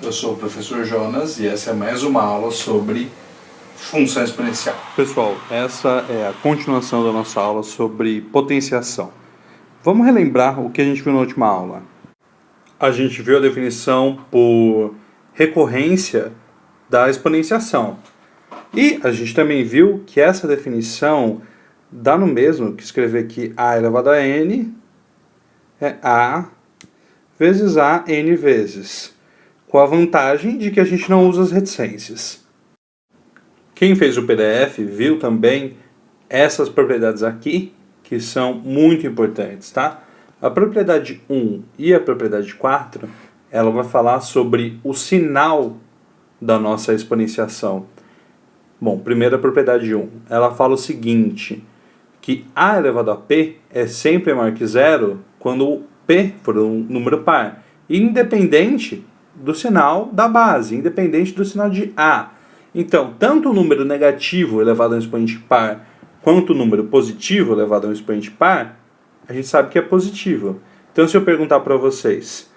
eu sou o professor Jonas e essa é mais uma aula sobre função exponencial. Pessoal, essa é a continuação da nossa aula sobre potenciação. Vamos relembrar o que a gente viu na última aula. A gente viu a definição por recorrência da exponenciação. E a gente também viu que essa definição dá no mesmo que escrever que a elevado a n é a vezes a n vezes, com a vantagem de que a gente não usa as reticências. Quem fez o PDF viu também essas propriedades aqui, que são muito importantes, tá? A propriedade 1 e a propriedade 4, ela vai falar sobre o sinal da nossa exponenciação. Bom, primeiro a propriedade 1, ela fala o seguinte, que a elevado a p é sempre maior que zero quando o p for um número par, independente do sinal da base, independente do sinal de a. Então, tanto o número negativo elevado a um expoente par, quanto o número positivo elevado a um expoente par, a gente sabe que é positivo. Então, se eu perguntar para vocês,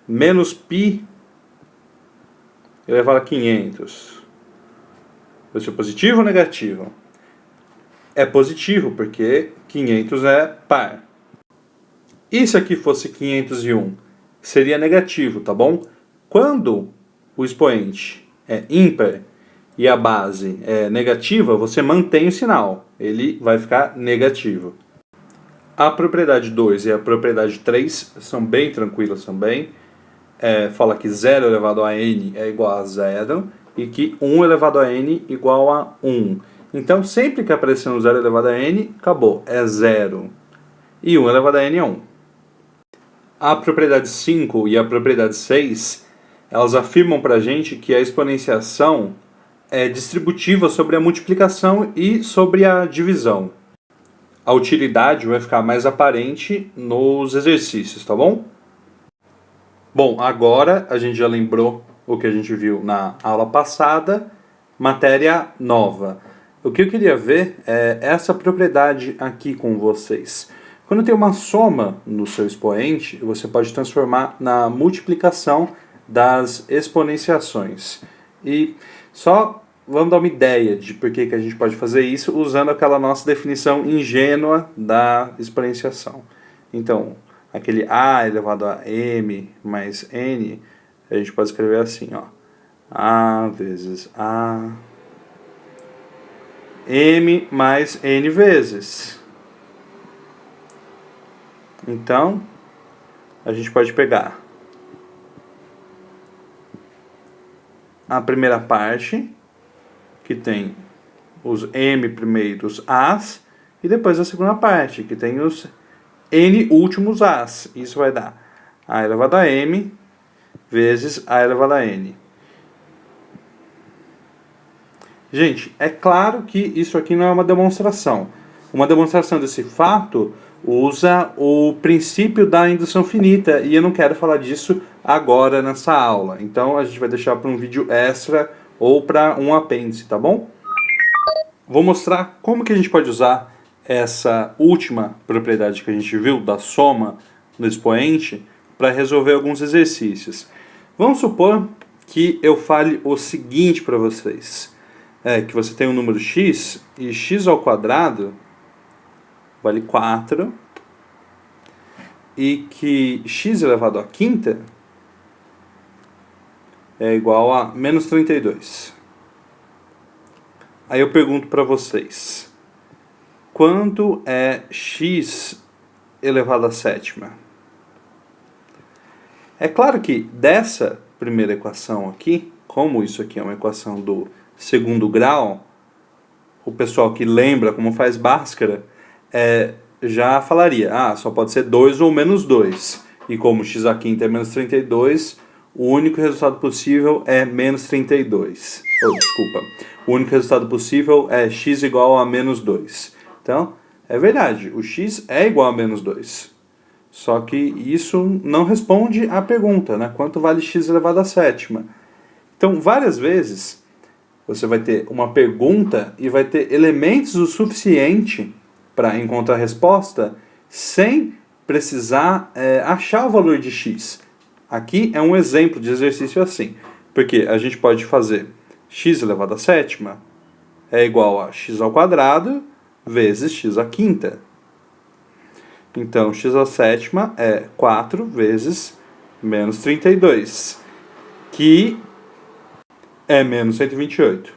menos π elevado a 500, vai ser positivo ou negativo? É positivo, porque 500 é par. E se aqui fosse 501? Seria negativo, tá bom? Quando o expoente é ímpar e a base é negativa, você mantém o sinal. Ele vai ficar negativo. A propriedade 2 e a propriedade 3 são bem tranquilas também. Fala que 0 elevado a n é igual a 0 e que 1 elevado a n igual a 1. Então, sempre que aparecer um 0 elevado a n, acabou, é 0. E 1 elevado a n é 1. A propriedade 5 e a propriedade 6, elas afirmam para a gente que a exponenciação é distributiva sobre a multiplicação e sobre a divisão. A utilidade vai ficar mais aparente nos exercícios, tá bom? Bom, agora a gente já lembrou o que a gente viu na aula passada, matéria nova. O que eu queria ver é essa propriedade aqui com vocês. Quando tem uma soma no seu expoente, você pode transformar na multiplicação das exponenciações. E só vamos dar uma ideia de por que a gente pode fazer isso usando aquela nossa definição ingênua da exponenciação. Então, aquele a elevado a m mais n, a gente pode escrever assim, ó. A vezes a m mais n vezes. Então, a gente pode pegar a primeira parte, que tem os m primeiros a's, e depois a segunda parte, que tem os n últimos a's. Isso vai dar a elevado a m vezes a elevado a n. Gente, é claro que isso aqui não é uma demonstração. Uma demonstração desse fato usa o princípio da indução finita, e eu não quero falar disso agora nessa aula. Então a gente vai deixar para um vídeo extra ou para um apêndice, tá bom? Vou mostrar como que a gente pode usar essa última propriedade que a gente viu, da soma no expoente, para resolver alguns exercícios. Vamos supor que eu fale o seguinte para vocês. Que você tem um número x, e x ao quadrado vale 4, e que x elevado à quinta é igual a menos 32. Aí eu pergunto para vocês, quanto é x elevado à sétima? É claro que dessa primeira equação aqui, como isso aqui é uma equação do segundo grau, o pessoal que lembra como faz Bhaskara já falaria, só pode ser 2 ou menos 2. E como x à quinta é menos 32, o único resultado possível é menos 32. Desculpa. O único resultado possível é x igual a menos 2. Então, é verdade, o x é igual a menos 2. Só que isso não responde à pergunta, né? Quanto vale x elevado à sétima? Então, várias vezes, você vai ter uma pergunta e vai ter elementos o suficiente para encontrar a resposta sem precisar achar o valor de x. Aqui é um exemplo de exercício assim, porque a gente pode fazer x elevado à sétima é igual a x ao quadrado vezes x à quinta. Então, x à sétima é 4 vezes menos 32, que é menos 128.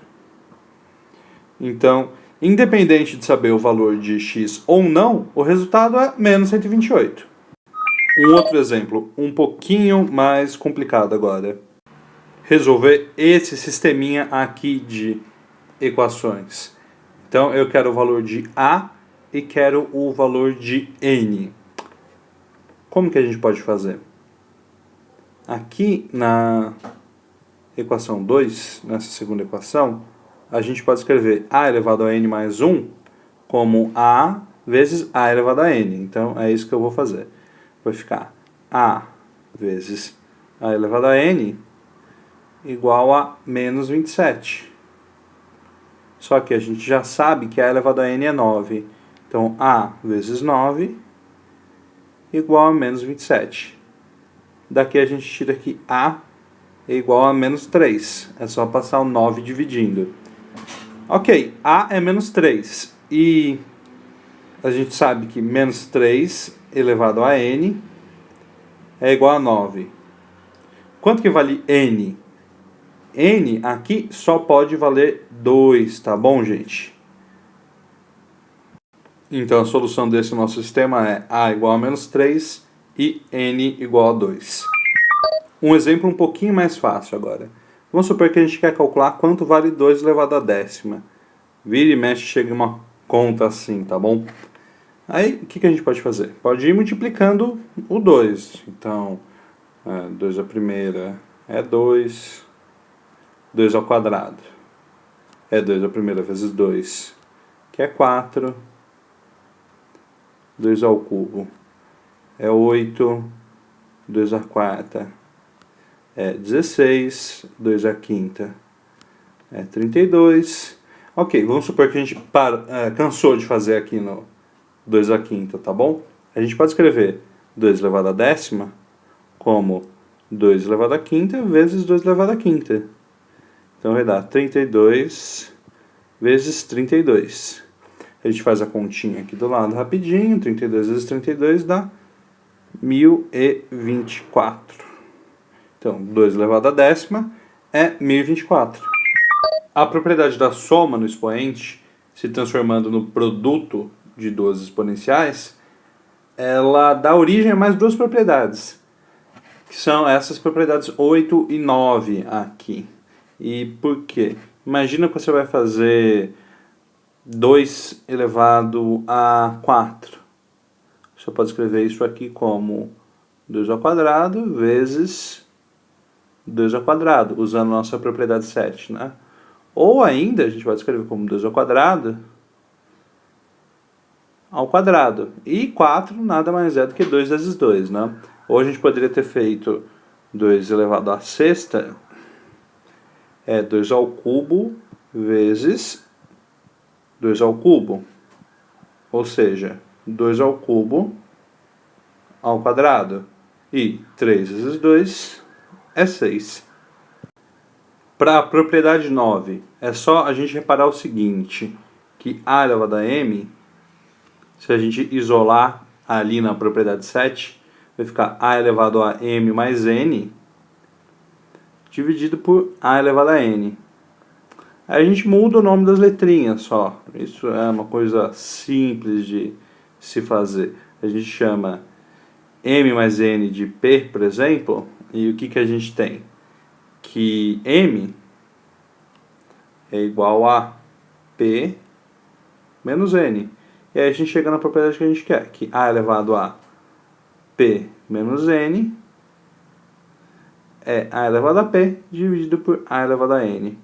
Então, independente de saber o valor de x ou não, o resultado é menos 128. Um outro exemplo, um pouquinho mais complicado agora. Resolver esse sisteminha aqui de equações. Então, eu quero o valor de A e quero o valor de N. Como que a gente pode fazer? Aqui na equação 2, nessa segunda equação, a gente pode escrever A elevado a N mais 1 como A vezes A elevado a N. Então, é isso que eu vou fazer. Vai ficar A vezes A elevado a N igual a menos 27. Só que a gente já sabe que A elevado a N é 9. Então, A vezes 9 igual a menos 27. Daqui a gente tira que A é igual a menos 3. É só passar o 9 dividindo. Ok, A é menos 3. E a gente sabe que menos 3 elevado a N é igual a 9. Quanto que vale N? N aqui só pode valer 2, tá bom, gente? Então a solução desse nosso sistema é A igual a menos 3 e N igual a 2. Um exemplo um pouquinho mais fácil agora. Vamos supor que a gente quer calcular quanto vale 2 elevado a décima. Vira e mexe, chega uma conta assim, tá bom? Aí, o que a gente pode fazer? Pode ir multiplicando o 2. Então, 2 à primeira é 2. 2 ao quadrado é 2 à primeira vezes 2, que é 4. 2 ao cubo é 8. 2 à quarta é 16. 2 à quinta é 32. Ok, vamos supor que a gente cansou de fazer aqui no 2 à quinta, tá bom? A gente pode escrever 2 elevado a décima como 2 elevado a quinta vezes 2 elevado a quinta. Então vai dar 32 vezes 32. A gente faz a continha aqui do lado rapidinho. 32 vezes 32 dá 1024. Então, 2 elevado a décima é 1024. A propriedade da soma no expoente, se transformando no produto de duas exponenciais, ela dá origem a mais duas propriedades, que são essas propriedades 8 e 9 aqui. E por quê? Imagina que você vai fazer 2 elevado a 4. Você pode escrever isso aqui como 2 ao quadrado vezes 2 ao quadrado, usando a nossa propriedade 7, né? Ou ainda, a gente pode escrever como 2 ao quadrado. E 4 nada mais é do que 2 vezes 2, né? Ou a gente poderia ter feito 2 elevado à sexta, é 2 ao cubo vezes 2 ao cubo. Ou seja, 2 ao cubo ao quadrado. E 3 vezes 2 é 6. Para a propriedade 9, é só a gente reparar o seguinte, que A elevado a M, se a gente isolar ali na propriedade 7, vai ficar A elevado a M mais N dividido por A elevado a N. Aí a gente muda o nome das letrinhas só. Isso é uma coisa simples de se fazer. A gente chama M mais N de P, por exemplo, e o que a gente tem? Que M é igual a P menos N. E aí a gente chega na propriedade que a gente quer, que A elevado a P menos N é A elevado a P dividido por A elevado a N.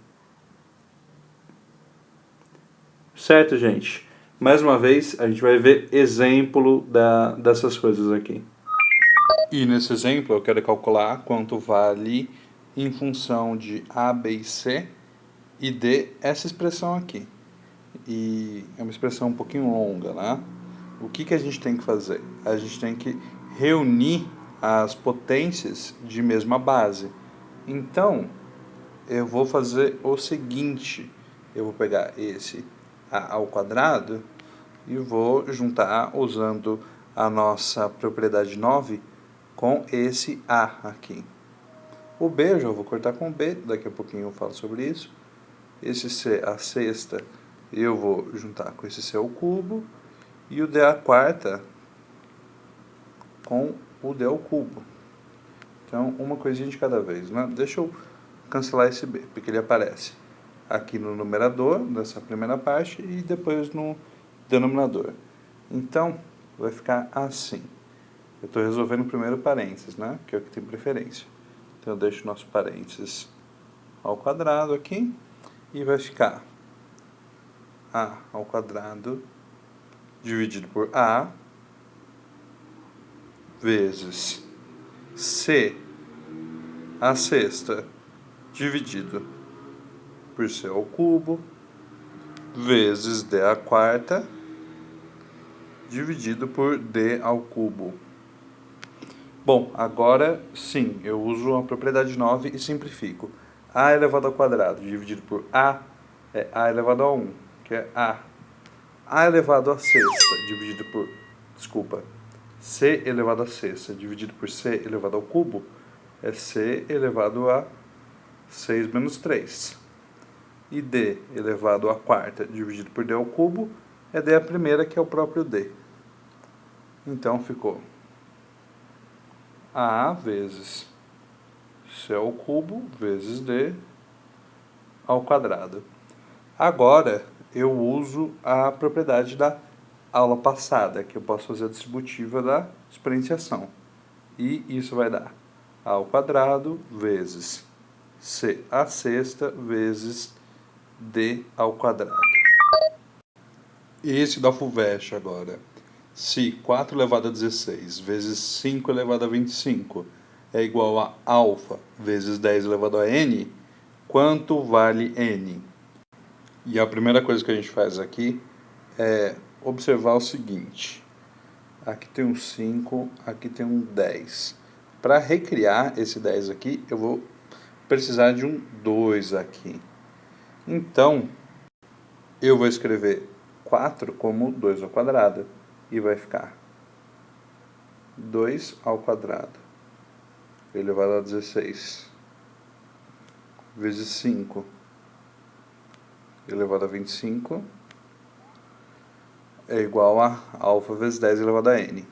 Certo, gente? Mais uma vez, a gente vai ver exemplo dessas coisas aqui. E nesse exemplo eu quero calcular quanto vale em função de A, B e C e D essa expressão aqui. E é uma expressão um pouquinho longa, né? O que a gente tem que fazer? A gente tem que reunir as potências de mesma base. Então, eu vou fazer o seguinte, eu vou pegar esse a ao quadrado e vou juntar usando a nossa propriedade 9 com esse a aqui. O b eu já vou cortar com b, daqui a pouquinho eu falo sobre isso. Esse c, a sexta, eu vou juntar com esse c ao cubo, e o d à quarta com o d ao cubo. Então, uma coisinha de cada vez, né? Deixa eu cancelar esse b, porque ele aparece aqui no numerador, nessa primeira parte, e depois no denominador. Então, vai ficar assim. Eu estou resolvendo o primeiro parênteses, né? Que é o que tem preferência. Então, eu deixo o nosso parênteses ao quadrado aqui, e vai ficar a ao quadrado dividido por a vezes c a sexta dividido por c ao cubo vezes d à quarta dividido por d ao cubo. Bom, agora sim, eu uso a propriedade 9 e simplifico. A elevado ao quadrado dividido por a é a elevado a 1, que é a. A elevado a sexta dividido por, c elevado a sexta dividido por c elevado ao cubo é c elevado a 6 menos 3. E d elevado à quarta dividido por d ao cubo é d à primeira, que é o próprio d. Então ficou a vezes c ao cubo vezes d ao quadrado. Agora eu uso a propriedade da aula passada, que eu posso fazer a distributiva da exponenciação. E isso vai dar a ao quadrado vezes c à sexta vezes d ao quadrado. Esse da FUVEST agora. Se 4 elevado a 16 vezes 5 elevado a 25 é igual a alfa vezes 10 elevado a n, quanto vale n? E a primeira coisa que a gente faz aqui é observar o seguinte. Aqui tem um 5, aqui tem um 10. Para recriar esse 10 aqui, eu vou precisar de um 2 aqui. Então, eu vou escrever 4 como 2 ao quadrado. E vai ficar 2 ao quadrado elevado a 16 vezes 5 elevado a 25 é igual a alfa vezes 10 elevado a n.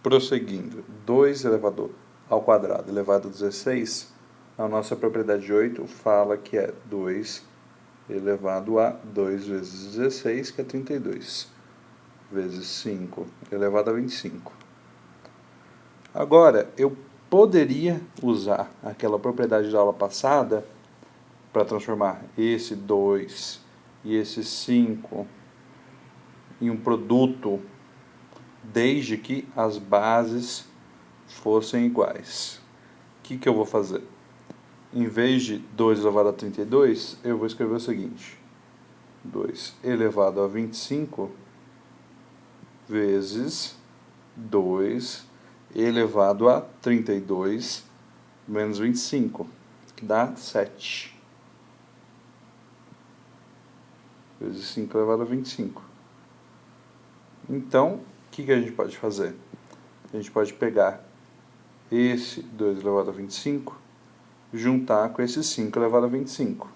Prosseguindo, 2 elevado ao quadrado elevado a 16, a nossa propriedade 8 fala que é 2 elevado a 2 vezes 16, que é 32, vezes 5 elevado a 25. Agora, eu poderia usar aquela propriedade da aula passada para transformar esse 2 e esse 5 em um produto, desde que as bases fossem iguais. O que eu vou fazer? Em vez de 2 elevado a 32, eu vou escrever o seguinte. 2 elevado a 25 vezes 2 elevado a 32 menos 25, que dá 7. Vezes 5 elevado a 25. Então, o que a gente pode fazer? A gente pode pegar esse 2 elevado a 25, juntar com esse 5 elevado a 25.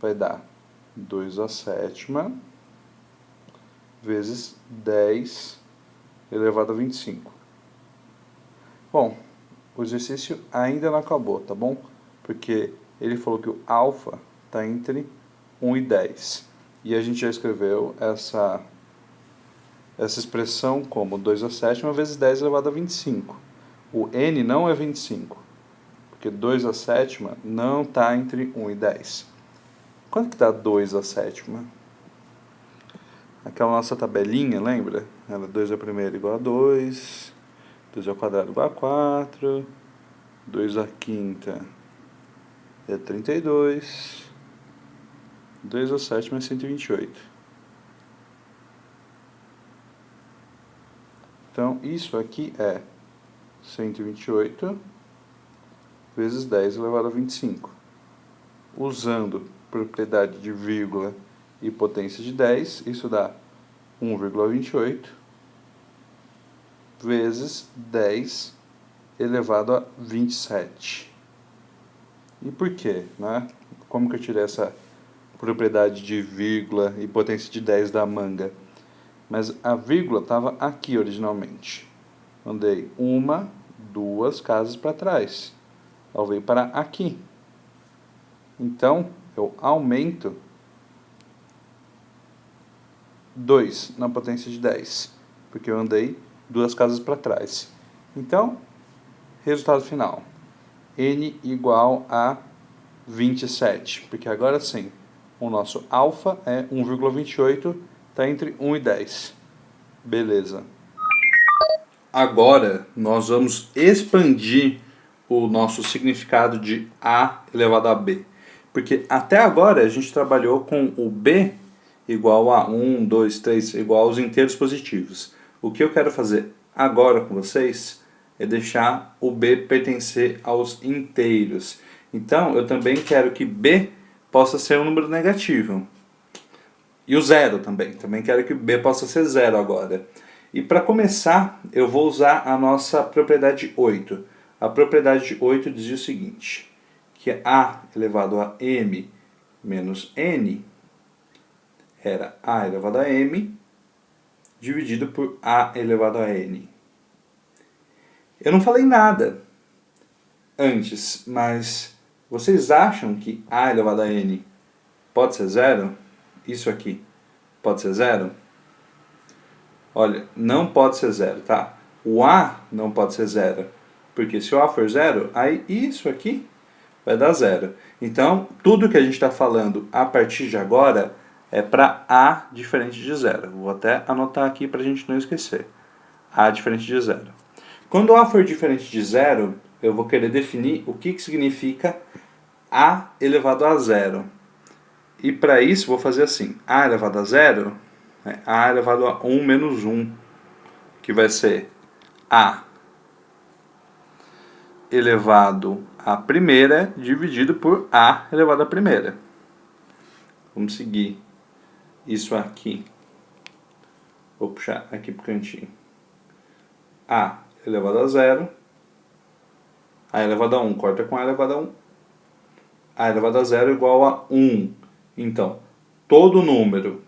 Vai dar 2 à sétima vezes 10 elevado a 25. Bom, o exercício ainda não acabou, tá bom? Porque ele falou que o alfa está entre 1 e 10. E a gente já escreveu essa expressão como 2 à sétima vezes 10 elevado a 25. O n não é 25, porque 2 à sétima não está entre 1 e 10. Quanto que dá 2 à sétima? Aquela nossa tabelinha, lembra? Ela 2 à primeira igual a 2, 2 ao quadrado igual a 4, 2 à quinta é 32, 2 à sétima é 128. Então, isso aqui é 128 vezes 10 elevado a 25. Usando propriedade de vírgula e potência de 10, isso dá 1,28 vezes 10 elevado a 27. E por quê, né? Como que eu tirei essa propriedade de vírgula e potência de 10 da manga? Mas a vírgula estava aqui originalmente. Andei uma, duas casas para trás. Ela veio para aqui. Então, eu aumento 2 na potência de 10, porque eu andei duas casas para trás. Então, resultado final. N igual a 27, porque agora sim, o nosso alfa é 1,28, está entre 1 e 10. Beleza. Agora, nós vamos expandir o nosso significado de A elevado a B. Porque até agora a gente trabalhou com o B igual a 1, 2, 3, igual aos inteiros positivos. O que eu quero fazer agora com vocês é deixar o B pertencer aos inteiros. Então, eu também quero que B possa ser um número negativo. E o zero também. Também quero que B possa ser zero agora. E para começar, eu vou usar a nossa propriedade 8. A propriedade de 8 dizia o seguinte, que A elevado a M menos N era A elevado a M dividido por A elevado a N. Eu não falei nada antes, mas vocês acham que A elevado a N pode ser zero? Isso aqui pode ser zero? Olha, não pode ser zero, tá? O A não pode ser zero, porque se o A for zero, aí isso aqui vai dar zero. Então, tudo que a gente está falando a partir de agora é para A diferente de zero. Vou até anotar aqui para a gente não esquecer. A diferente de zero. Quando A for diferente de zero, eu vou querer definir o que significa A elevado a zero. E para isso, vou fazer assim. A elevado a zero é A elevado a 1 menos 1, que vai ser A elevado a primeira dividido por A elevado a primeira. Vamos seguir isso aqui. Vou puxar aqui para o cantinho. A elevado a zero. A elevado a 1 corta com A elevado a 1. A elevado a zero igual a 1. Então, todo número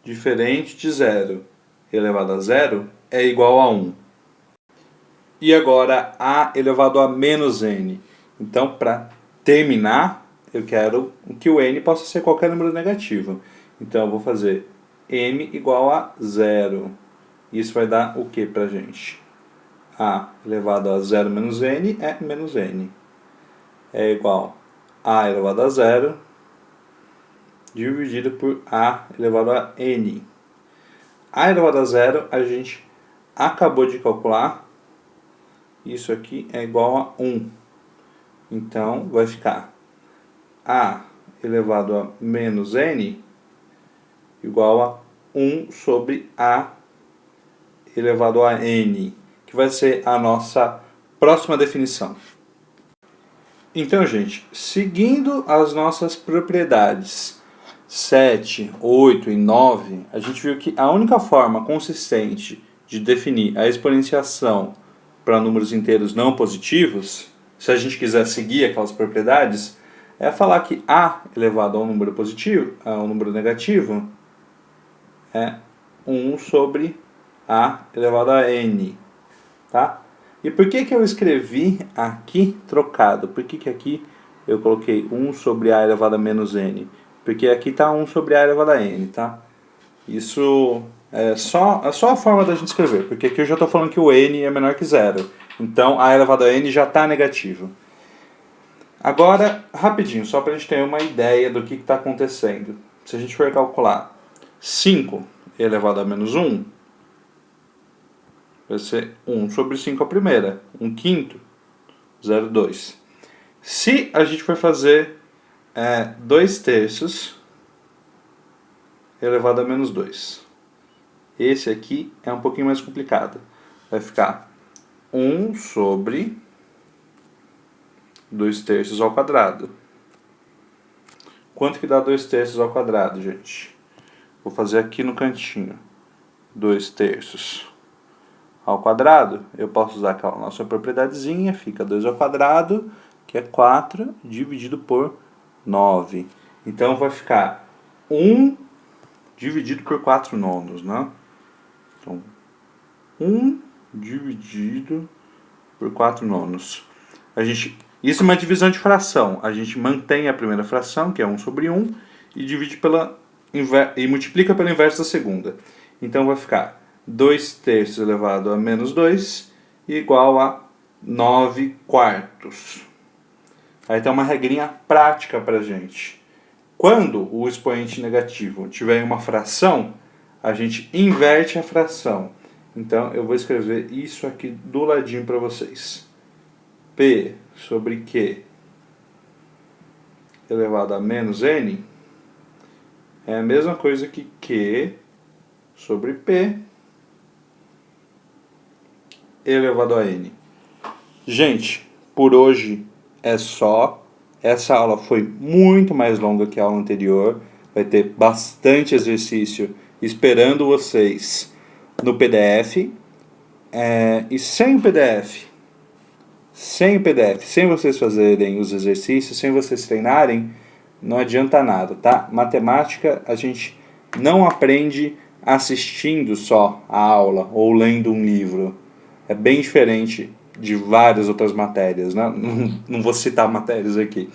diferente de zero elevado a zero é igual a 1. E agora A elevado a menos N. Então, para terminar, eu quero que o N possa ser qualquer número negativo. Então, eu vou fazer M igual a 0. Isso vai dar o que para a gente? A elevado a 0 menos N é menos N. É igual a elevado a 0 dividido por A elevado a N. A elevado a 0 a gente acabou de calcular. Isso aqui é igual a 1. Então, vai ficar A elevado a menos N igual a 1 sobre A elevado a N, que vai ser a nossa próxima definição. Então, gente, seguindo as nossas propriedades 7, 8 e 9, a gente viu que a única forma consistente de definir a exponenciação para números inteiros não positivos, se a gente quiser seguir aquelas propriedades, é falar que A elevado a um número positivo, a um número negativo, é 1 sobre A elevado a N. Tá? E por que eu escrevi aqui trocado? Por que aqui eu coloquei 1 sobre A elevado a menos N? Porque aqui está 1 sobre A elevado a N, tá? Isso é só a forma da gente escrever, porque aqui eu já estou falando que o N é menor que 0. Então, A elevado a N já está negativo. Agora, rapidinho, só para a gente ter uma ideia do que está acontecendo. Se a gente for calcular 5 elevado a menos 1, vai ser 1 sobre 5 a primeira, 1 quinto, 0,2. Se a gente for fazer 2 terços elevado a menos 2. Esse aqui é um pouquinho mais complicado. Vai ficar 1 sobre 2/3 ao quadrado. Quanto que dá 2/3 ao quadrado, gente? Vou fazer aqui no cantinho. 2/3 ao quadrado. Eu posso usar aquela nossa propriedadezinha. Fica 2 ao quadrado, que é 4, dividido por 9. Então vai ficar 1 dividido por 4/9, né? Então, 1 dividido por 4/9. Isso é uma divisão de fração. A gente mantém a primeira fração, que é 1 sobre 1, e divide e multiplica pelo inverso da segunda. Então vai ficar 2/3 elevado a menos 2 igual a 9/4. Aí tem uma regrinha prática pra gente. Quando o expoente negativo tiver em uma fração, a gente inverte a fração. Então eu vou escrever isso aqui do ladinho para vocês. P sobre Q elevado a menos N é a mesma coisa que Q sobre P elevado a N. Gente, por hoje é só. Essa aula foi muito mais longa que a aula anterior. Vai ter bastante exercício esperando vocês no PDF. E sem o PDF, sem vocês fazerem os exercícios, sem vocês treinarem, não adianta nada, tá? Matemática a gente não aprende assistindo só a aula ou lendo um livro. É bem diferente de várias outras matérias, né? Não vou citar matérias aqui.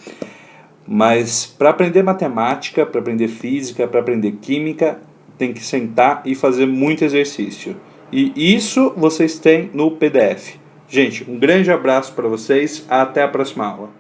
Mas para aprender matemática, para aprender física, para aprender química, tem que sentar e fazer muito exercício. E isso vocês têm no PDF. Gente, um grande abraço para vocês. Até a próxima aula.